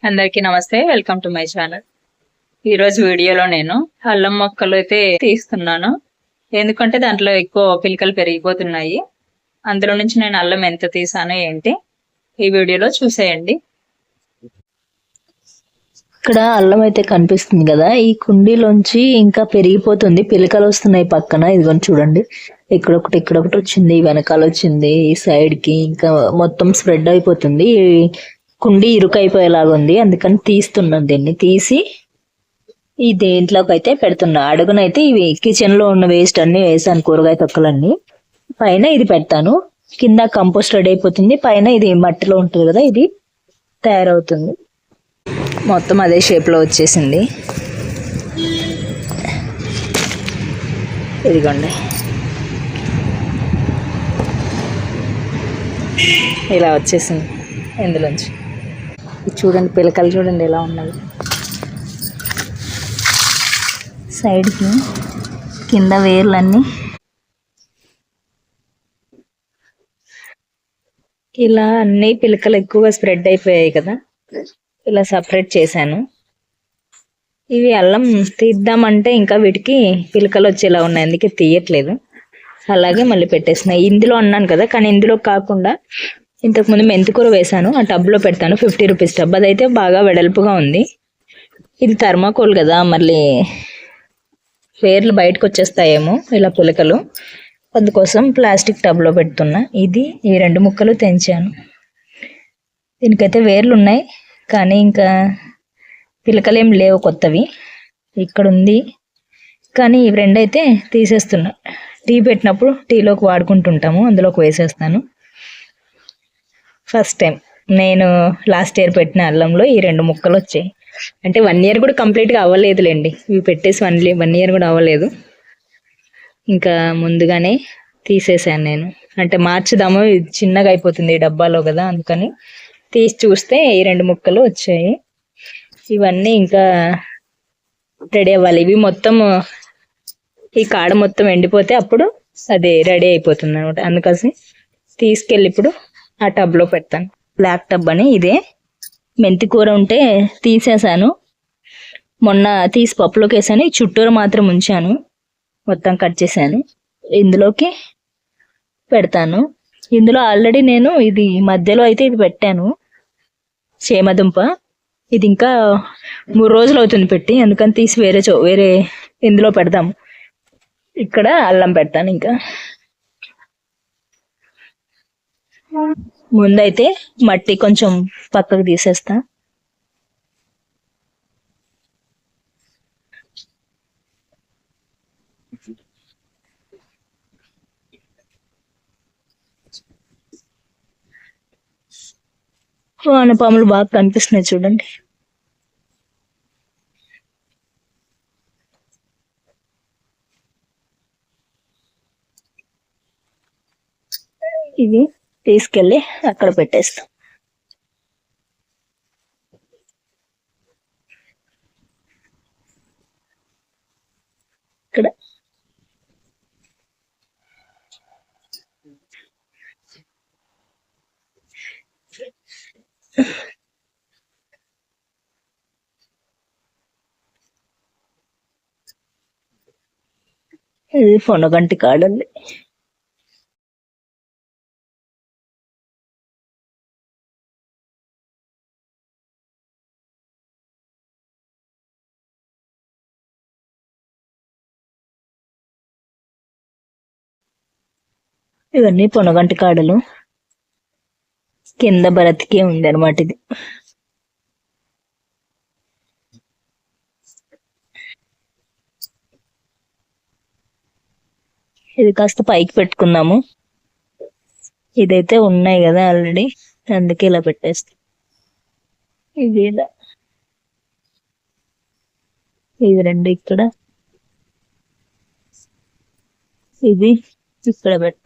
అందరికీ నమస్తే, welcome to my channel. ఈరోజు వీడియోలో నేను అల్లం మొక్కలు అయితే తీస్తున్నాను. ఎందుకంటే దాంట్లో ఎక్కువ పిలకలు పెరిగిపోతున్నాయి. అందులో నుంచి నేను అల్లం ఎంత తీసానో ఏంటి ఈ వీడియోలో చూసేయండి. ఇక్కడ అల్లం అయితే కనిపిస్తుంది కదా, ఈ కుండీలోంచి ఇంకా పెరిగిపోతుంది, పిలకలు వస్తున్నాయి పక్కన. ఇదిగోని చూడండి, ఇక్కడొకటి వచ్చింది, వెనకాల వచ్చింది, ఈ సైడ్ కి ఇంకా మొత్తం స్ప్రెడ్ అయిపోతుంది. కుండీ ఇరుకైపోయేలాగా ఉంది, అందుకని తీస్తున్నాను. దీన్ని తీసి ఈ దేంట్లోకి అయితే పెడుతున్నా. అడుగునైతే ఇవి కిచెన్ లో ఉన్న వేస్ట్ అన్ని వేసాను, కూరగాయ తొక్కలన్నీ. పైన ఇది పెడతాను, కింద కంపోస్ట్ రెడీ అయిపోతుంది, పైన ఇది మట్టిలో ఉంటుంది కదా, ఇది తయారవుతుంది. మొత్తం అదే షేప్ లో వచ్చేసింది. ఇదిగోండి, ఇలా వచ్చేసింది ఇందులోంచి. చూడండి, పిలకలు చూడండి ఎలా ఉన్నాయి. సైడ్కి కింద వేర్లన్నీ ఇలా అన్ని పిలకలు ఎక్కువగా స్ప్రెడ్ అయిపోయాయి కదా, ఇలా సపరేట్ చేశాను. ఇవి అల్లం తీద్దామంటే ఇంకా వీటికి పిలకలు వచ్చేలా ఉన్నాయి, అందుకే తీయట్లేదు. అలాగే మళ్ళీ పెట్టేసినాయి. ఇందులో అన్నాను కదా, కానీ ఇందులో కాకుండా ఇంతకుముందు మెంతికూర వేసాను, ఆ టబ్లో పెడతాను. 50 రూపీస్ టబ్, అదైతే బాగా వెడల్పుగా ఉంది. ఇది థర్మాకోల్ కదా, మళ్ళీ వేర్లు బయటకు వచ్చేస్తాయేమో ఇలా పిలకలు, అందుకోసం ప్లాస్టిక్ టబ్లో పెడుతున్నా. ఇది ఈ 2 ముక్కలు తెంచాను. దీనికైతే వేర్లు ఉన్నాయి, కానీ ఇంకా పిలకలు ఏం లేవు కొత్తవి. ఇక్కడ ఉంది, కానీ ఇవి 2 అయితే తీసేస్తున్నా. టీ పెట్టినప్పుడు టీలోకి వాడుకుంటుంటాము, అందులోకి వేసేస్తాను. ఫస్ట్ టైం నేను లాస్ట్ ఇయర్ పెట్టిన అల్లంలో ఈ 2 ముక్కలు వచ్చాయి. అంటే 1 ఇయర్ కూడా కంప్లీట్గా అవ్వలేదులేండి, ఇవి పెట్టేసి 1 ఇయర్ కూడా అవ్వలేదు. ఇంకా ముందుగానే తీసేసాను నేను, అంటే మార్చుదాము, చిన్నగా అయిపోతుంది ఈ డబ్బాలో కదా, అందుకని తీసి చూస్తే ఈ 2 ముక్కలు వచ్చాయి. ఇవన్నీ ఇంకా రెడీ అవ్వాలి. ఇవి మొత్తం ఈ కాడ మొత్తం ఎండిపోతే అప్పుడు అది రెడీ అయిపోతుంది అనమాట. అందుకని తీసుకెళ్ళి ఇప్పుడు ఆ టబ్లో పెడతాను. బ్లాక్ టబ్ అని ఇదే. మెంతి కూర ఉంటే తీసేసాను, మొన్న తీసి పప్పులోకి వేసాను. ఈ చుట్టూరు మాత్రం ఉంచాను, మొత్తం కట్ చేశాను. ఇందులోకి పెడతాను. ఇందులో ఆల్రెడీ నేను ఇది మధ్యలో అయితే ఇది పెట్టాను, చేమదుంప. ఇది ఇంకా 3 రోజులు అవుతుంది పెట్టి, అందుకని తీసి వేరే ఇందులో పెడదాము. ఇక్కడ అల్లం పెడతాను. ఇంకా ముందైతే మట్టి కొంచెం పక్కకు తీసేస్తా. వానపాములు బాగా కనిపిస్తున్నాయి చూడండి. ఇది తీసుకెళ్ళి అక్కడ పెట్టేస్తాం. ఇక్కడ ఇది పొనగంటి కాడండి. ఇవన్నీ పొనగంటి కాడలు, కింద బ్రతికే ఉంది అనమాట. ఇది ఇది కాస్త పైకి పెట్టుకుందాము. ఇదైతే ఉన్నాయి కదా ఆల్రెడీ, అందుకే ఇలా పెట్టేస్తాం. ఇది ఇలా, ఇవి 2 ఇక్కడ, ఇది ఇక్కడ పెడతా.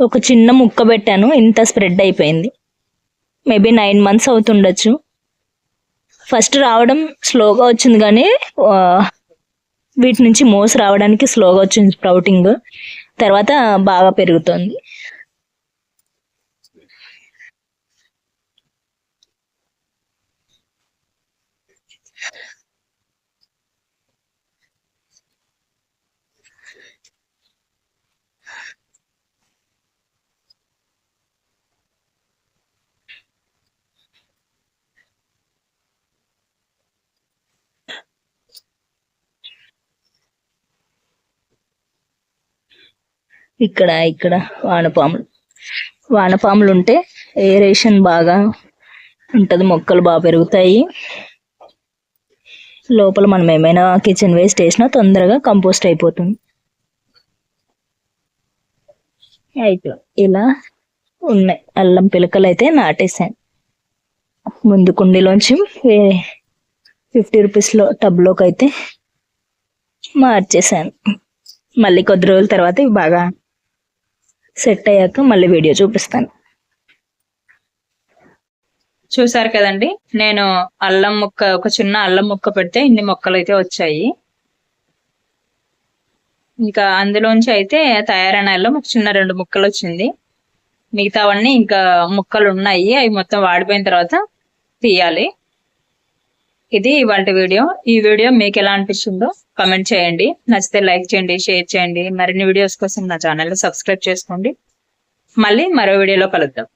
ఒక చిన్న ముక్క పెట్టాను, ఇంత స్ప్రెడ్ అయిపోయింది. Maybe 9 months అవుతుండొచ్చు. ఫస్ట్ రావడం స్లోగా వచ్చింది, కానీ వీటి నుంచి మోస్ రావడానికి స్లోగా వచ్చింది స్ప్రౌటింగ్, తర్వాత బాగా పెరుగుతుంది. ఇక్కడ వానపాములు ఉంటే ఏరేషన్ బాగా ఉంటది, మొక్కలు బాగా పెరుగుతాయి. లోపల మనం ఏమైనా కిచెన్ వేస్ట్ వేసినా తొందరగా కంపోస్ట్ అయిపోతుంది. అయితే ఇలా ఉన్నాయి అల్లం పిలకలు అయితే నాటేసాను. ముందు కుండీలోంచి 50 రూపీస్లో టబ్లోకి అయితే మార్చేసాను. మళ్ళీ కొద్ది రోజుల తర్వాత ఇవి బాగా సెట్ అయ్యాక మళ్ళీ వీడియో చూపిస్తాను. చూసారు కదండి, నేను ఒక చిన్న అల్లం ముక్క పెడితే ఇన్ని మొక్కలు అయితే వచ్చాయి. ఇంకా అందులోంచి అయితే తయారైన అల్లం ఒక చిన్న 2 ముక్కలు వచ్చింది. మిగతావన్నీ ఇంకా ముక్కలు ఉన్నాయి, అవి మొత్తం వాడిపోయిన తర్వాత తీయాలి. ఇది ఇవాళ వీడియో. ఈ వీడియో మీకు ఎలా అనిపిస్తుందో కామెంట్ చేయండి. నచ్చితే లైక్ చేయండి, షేర్ చేయండి. మరిన్ని వీడియోస్ కోసం నా ఛానల్ సబ్స్క్రైబ్ చేసుకోండి. మళ్ళీ మరో వీడియోలో కలుద్దాం.